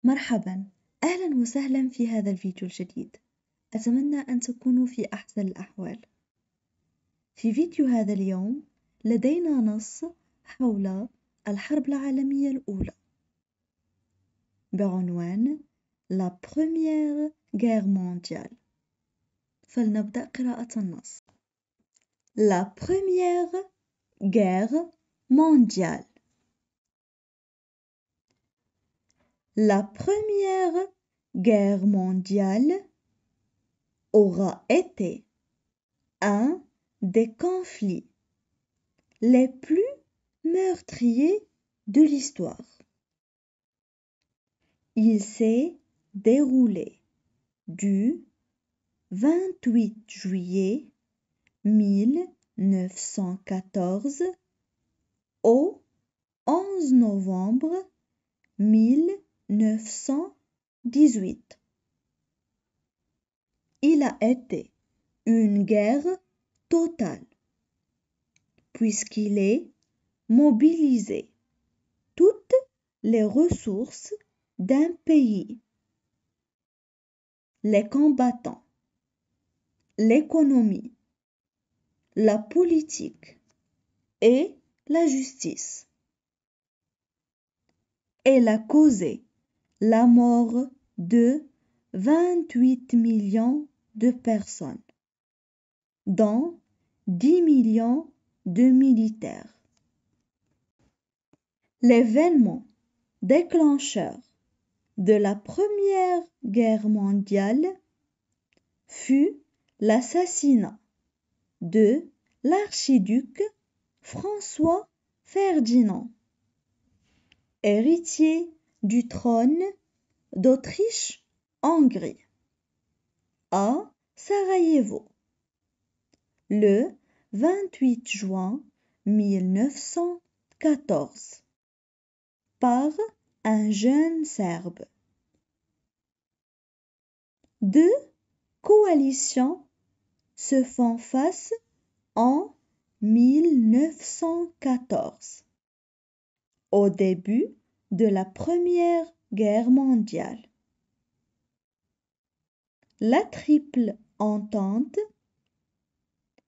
مرحبا، أهلا وسهلا في هذا الفيديو الجديد. أتمنى أن تكونوا في أحسن الأحوال. في فيديو هذا اليوم لدينا نص حول الحرب العالمية الأولى بعنوان La Première Guerre mondiale. فلنبدأ قراءة النص. La Première Guerre mondiale. La Première Guerre mondiale aura été un des conflits les plus meurtriers de l'histoire. Il s'est déroulé du 28 juillet 1914 au 11 novembre 1918. Il a été une guerre totale, puisqu'il est mobilisé toutes les ressources d'un pays, les combattants, l'économie, la politique et la justice. Elle a causé la mort de 28 millions de personnes, dont 10 millions de militaires. L'événement déclencheur de la Première Guerre mondiale fut l'assassinat de l'archiduc François Ferdinand, héritier du trône d'Autriche-Hongrie, à Sarajevo, le 28 juin 1914, par un jeune Serbe. Deux coalitions se font face en 1914, au début de la Première Guerre mondiale. La Triple Entente,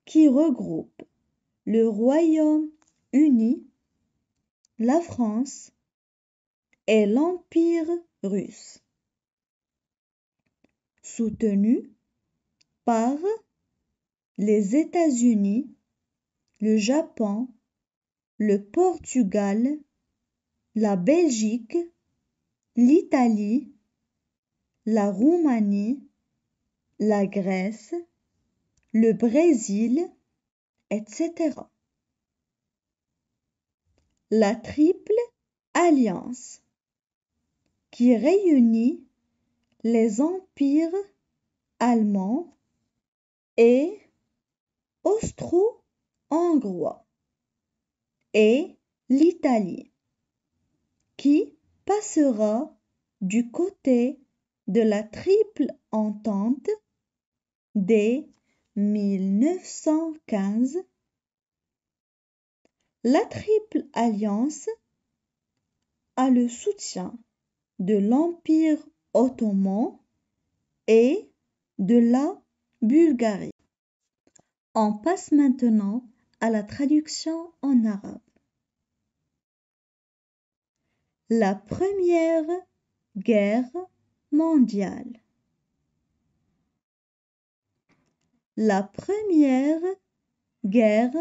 qui regroupe le Royaume-Uni, la France et l'Empire russe, soutenue par les États-Unis, le Japon, le Portugal, la Belgique, l'Italie, la Roumanie, la Grèce, le Brésil, etc. La Triple Alliance, qui réunit les empires allemands et austro-hongrois et l'Italie, qui passera du côté de la Triple Entente dès 1915. La Triple Alliance a le soutien de l'Empire ottoman et de la Bulgarie. On passe maintenant à la traduction en arabe. La Première Guerre mondiale. La Première Guerre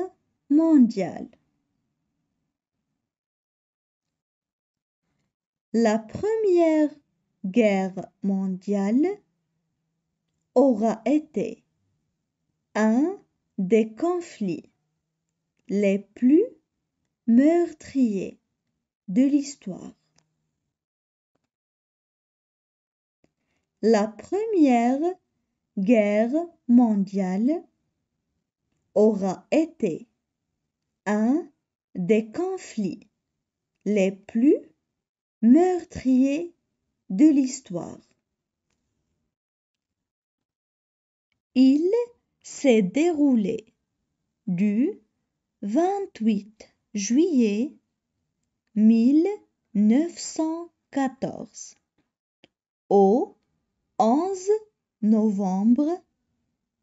mondiale. La Première Guerre mondiale aura été un des conflits les plus meurtriers de l'histoire. La Première Guerre mondiale aura été un des conflits les plus meurtriers de l'histoire. Il s'est déroulé du 28 juillet 1914 au 11 novembre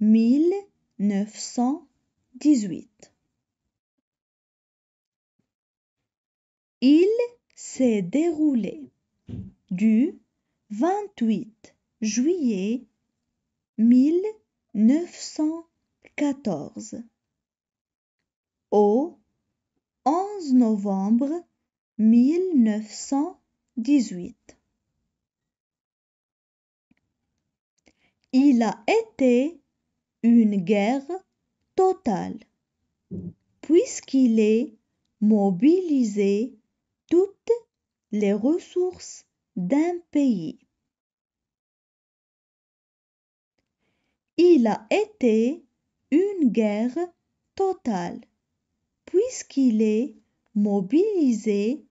1918. Il s'est déroulé du 28 juillet 1914 au 11 novembre 1918. Il a été une guerre totale, puisqu'il est mobilisé toutes les ressources d'un pays. Il a été une guerre totale, puisqu'il est mobilisé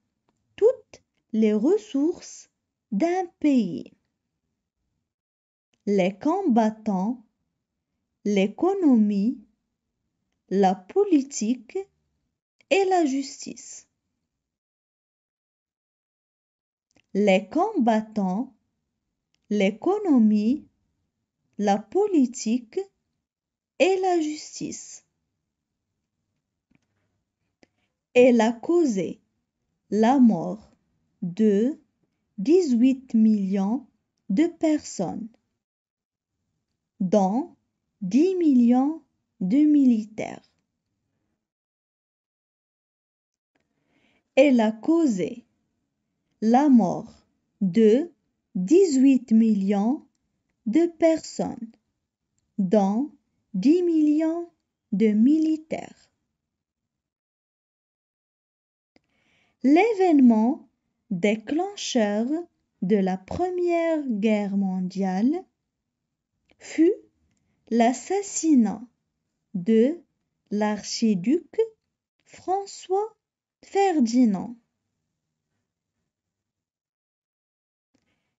toutes les ressources d'un pays. Les combattants, l'économie, la politique et la justice. Les combattants, l'économie, la politique et la justice. Elle a causé la mort de 18 millions de personnes, dont 10 millions de militaires. Elle a causé la mort de 18 millions de personnes, dont 10 millions de militaires. L'événement déclencheur de la Première Guerre mondiale fut l'assassinat de l'archiduc François Ferdinand.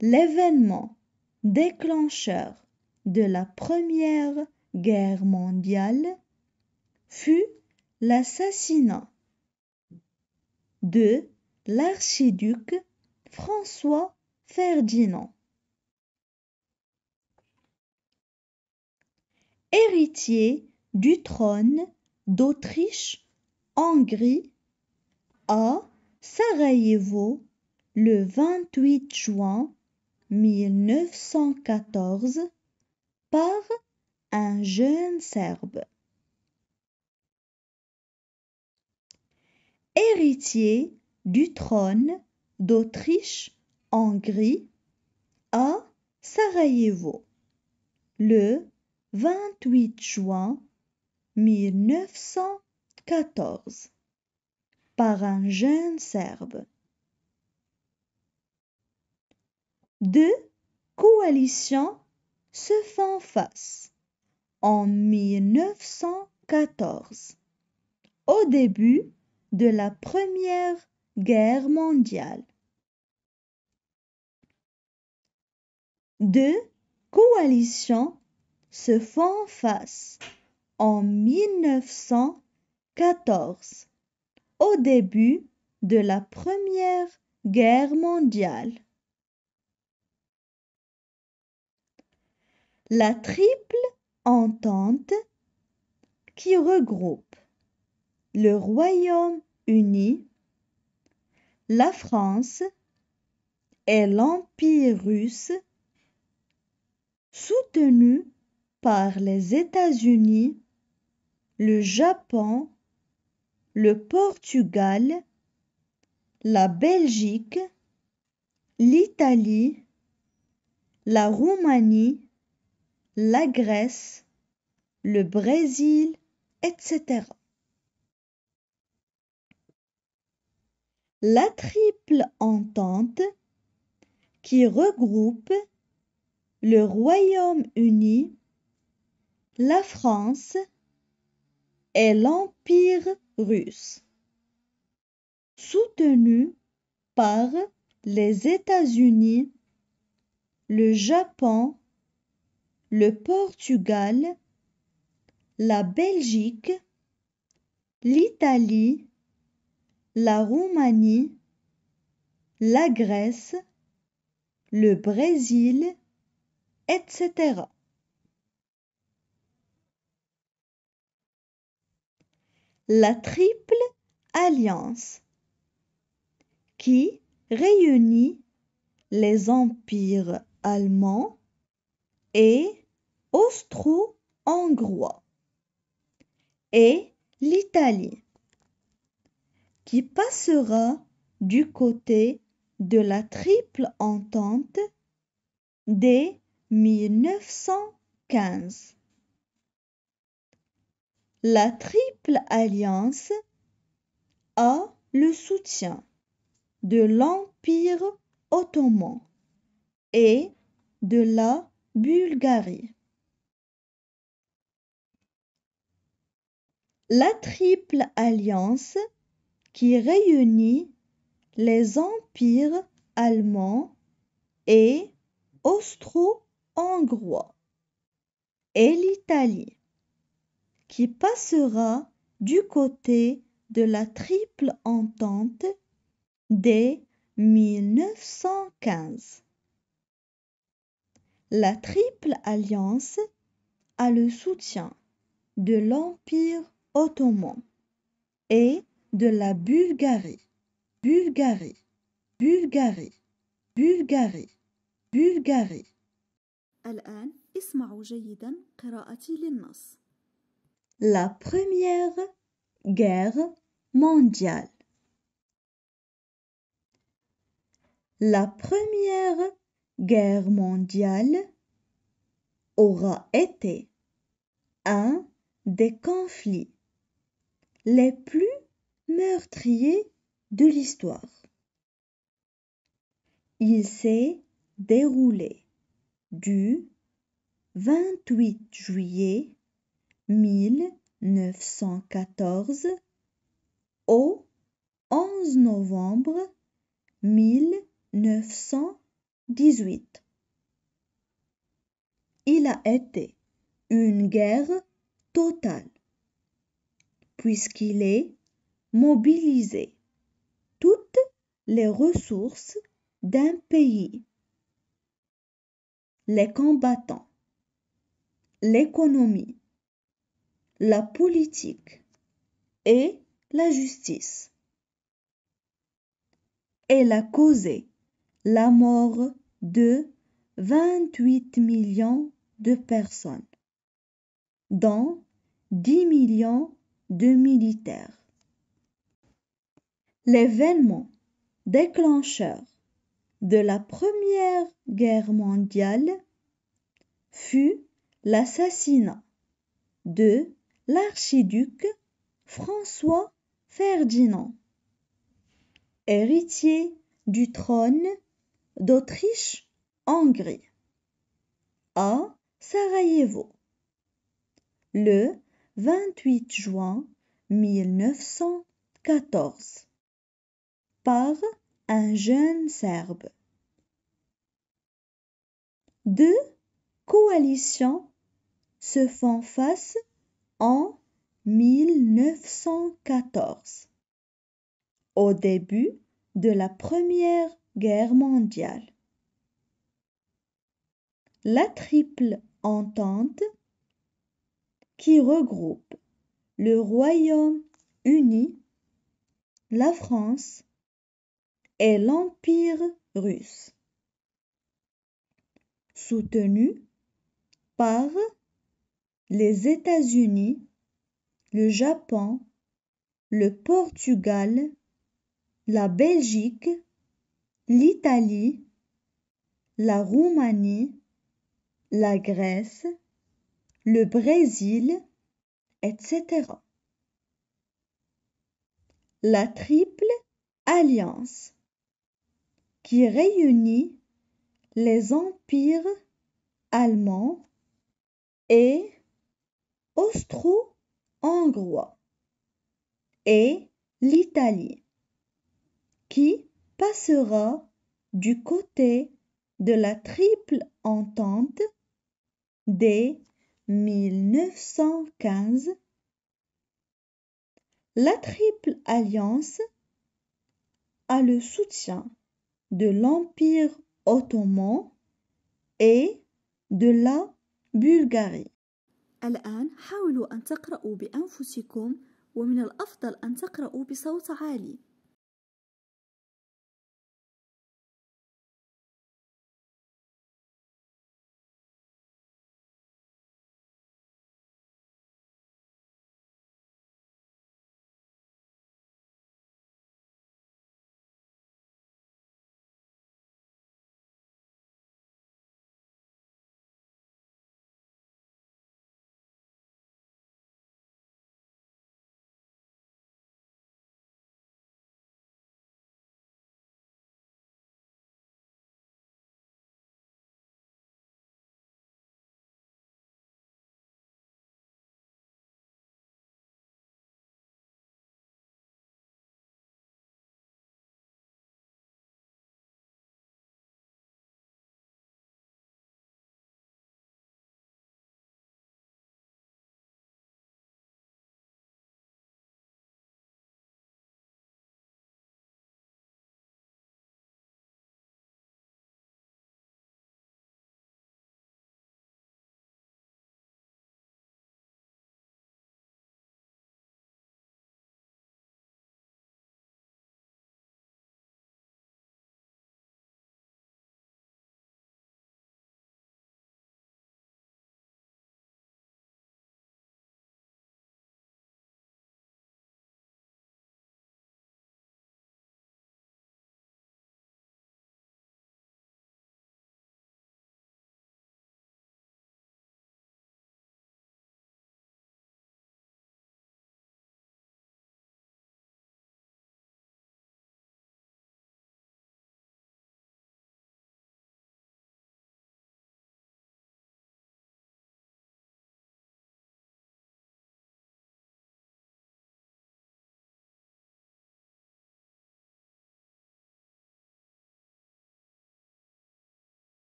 L'événement déclencheur de la Première Guerre mondiale fut l'assassinat de l'archiduc François Ferdinand. Héritier du trône d'Autriche-Hongrie à Sarajevo le 28 juin 1914 par un jeune Serbe. Héritier du trône d'Autriche-Hongrie à Sarajevo le 28 juin 1914 par un jeune Serbe. Deux coalitions se font face en 1914, au début de la Première Guerre mondiale. Deux coalitions se font face en 1914, au début de la Première Guerre mondiale. La triple entente qui regroupe le Royaume-Uni, la France et l'Empire russe, soutenu par les États-Unis, le Japon, le Portugal, la Belgique, l'Italie, la Roumanie, la Grèce, le Brésil, etc. La triple entente qui regroupe le Royaume-Uni, la France et l'Empire russe, soutenu par les États-Unis, le Japon, le Portugal, la Belgique, l'Italie, la Roumanie, la Grèce, le Brésil, etc. La Triple Alliance qui réunit les empires allemands et austro-hongrois et l'Italie qui passera du côté de la Triple Entente dès 1915. La Triple Alliance a le soutien de l'Empire ottoman et de la Bulgarie. La Triple Alliance qui réunit les empires allemands et austro-hongrois et l'Italie qui passera du côté de la Triple Entente dès 1915. La Triple Alliance a le soutien de l'Empire ottoman et de la Bulgarie. Bulgarie, Bulgarie, Bulgarie, Bulgarie. الآن اسمعوا جيداً قراءتي للنص. La Première Guerre mondiale. La Première Guerre mondiale aura été un des conflits les plus meurtriers de l'histoire. Il s'est déroulé du 28 juillet 1914 au 11 novembre 1918. Il a été une guerre totale puisqu'il est mobilisé toutes les ressources d'un pays, les combattants, l'économie, la politique et la justice. Elle a causé la mort de 28 millions de personnes, dont 10 millions de militaires. L'événement déclencheur de la Première Guerre mondiale fut l'assassinat de l'archiduc François Ferdinand, héritier du trône d'Autriche-Hongrie, à Sarajevo, le 28 juin 1914, par un jeune Serbe. Deux coalitions se font face en 1914, au début de la Première Guerre mondiale. La Triple Entente, qui regroupe le Royaume-Uni, la France et l'Empire russe, soutenue par les États-Unis, le Japon, le Portugal, la Belgique, l'Italie, la Roumanie, la Grèce, le Brésil, etc. La Triple Alliance qui réunit les empires allemands et austro-hongrois et l'Italie qui passera du côté de la Triple Entente dès 1915. La Triple Alliance a le soutien de l'Empire ottomans et de la Bulgarie. الآن حاولوا أن تقرأوا بأنفسكم، ومن الأفضل أن تقرأوا بصوت عالي.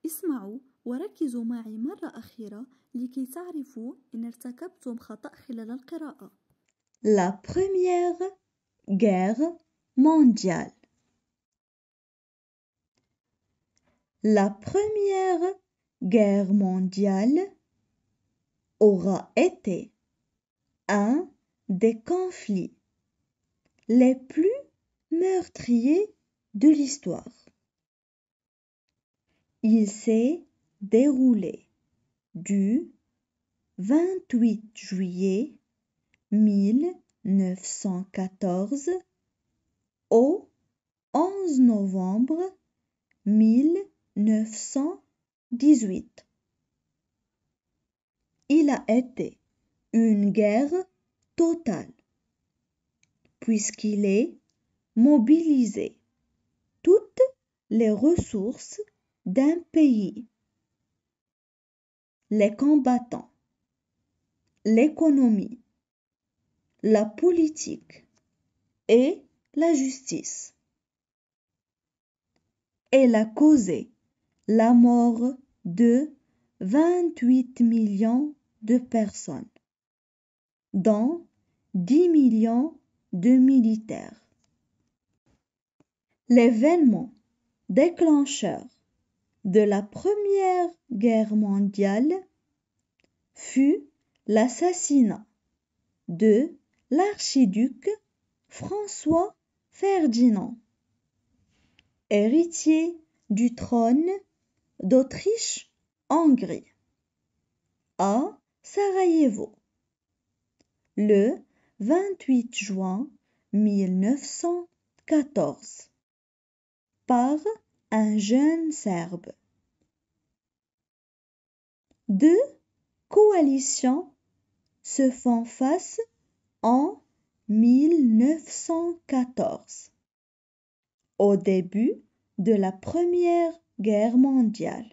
اسمعوا وركزوا معي مرة أخيرة لكي تعرفوا إن ارتكبتم خطأ خلال القراءة. La Première Guerre mondiale. La Première Guerre mondiale aura été un des conflits les plus meurtriers de l'histoire. Il s'est déroulé du 28 juillet 1914 au 11 novembre 1918. Il a été une guerre totale, puisqu'il est mobiliser toutes les ressources d'un pays, les combattants, l'économie, la politique et la justice. Elle a causé la mort de 28 millions de personnes, dont 10 millions de militaires. L'événement déclencheur de la Première Guerre mondiale fut l'assassinat de l'archiduc François Ferdinand, héritier du trône d'Autriche-Hongrie, à Sarajevo, le 28 juin 1914, par un jeune Serbe. Deux coalitions se font face en 1914, au début de la Première Guerre mondiale.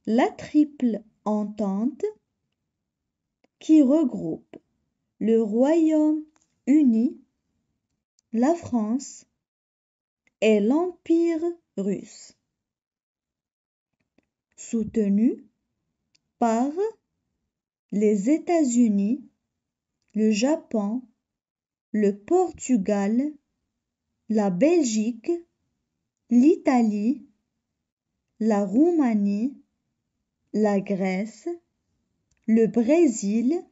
La Triple Entente, qui regroupe le Royaume-Uni, la France et l'Empire russe, soutenue par les États-Unis, le Japon, le Portugal, la Belgique, l'Italie, la Roumanie, la Grèce, le Brésil,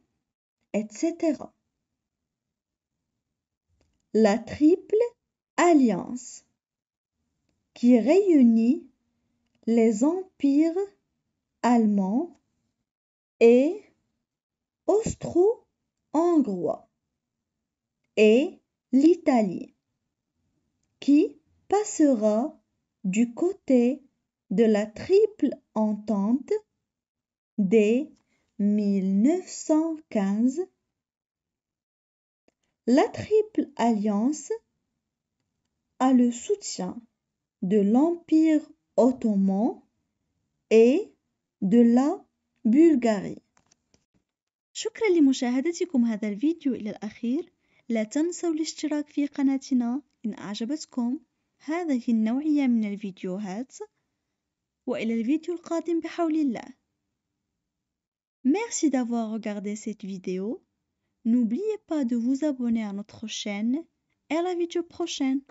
etc. La Triple Alliance, qui réunit les empires allemands et austro-hongrois et l'Italie, qui passera du côté de la Triple Entente dès 1915. La Triple Alliance a le soutien de l'Empire ottoman et de la Bulgarie. شكرا لمشاهدتكم هذا الفيديو إلى الأخير. لا تنسوا الاشتراك في قناتنا إن أعجبتكم هذه النوعية من الفيديوهات، وإلى الفيديو القادم بحول الله. Merci d'avoir regardé cette vidéo. N'oubliez pas de vous abonner à notre chaîne et à la vidéo prochaine.